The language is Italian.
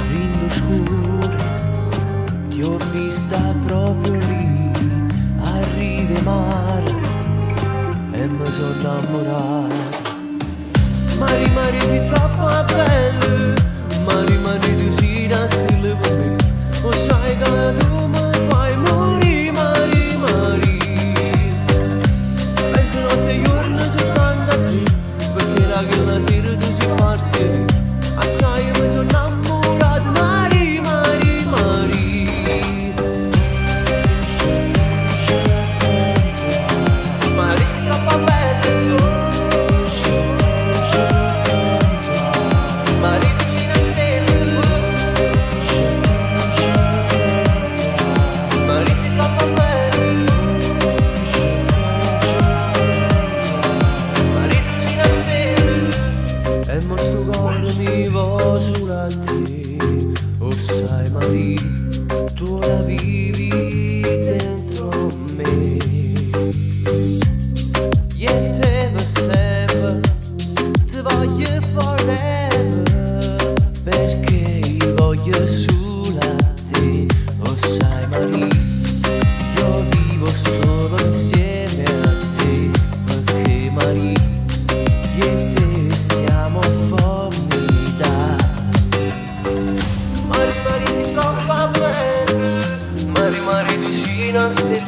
Rindo scuro, ti ho vista proprio lì, a rive mare, e mi sono innamorato. Mari, Mari, sei troppo bella, Mari, Mari, tu sei una stella per me, o sai che tu mi fai morire, Mari, Mari. Penso notte e giorno soltanto a te, perché la sera tu sei forte, assai mi sono innamorato, Mari, Mari, Mari. Mari, troppo bella, Mari, vicino a te, Mari, troppo bella, Mari, vicino a te. E mo sto cuore mi va solo a te, o sai Mari, tu la vivi dentro me. Niente per sempre, ti voglio forever, perché io voglio solo a te, o sai Mari, io vivo solo insieme a te, perché Mari, io e te siamo formidà. Mari, Mari, ti troppo bene, Mari, Mari, vicino a te,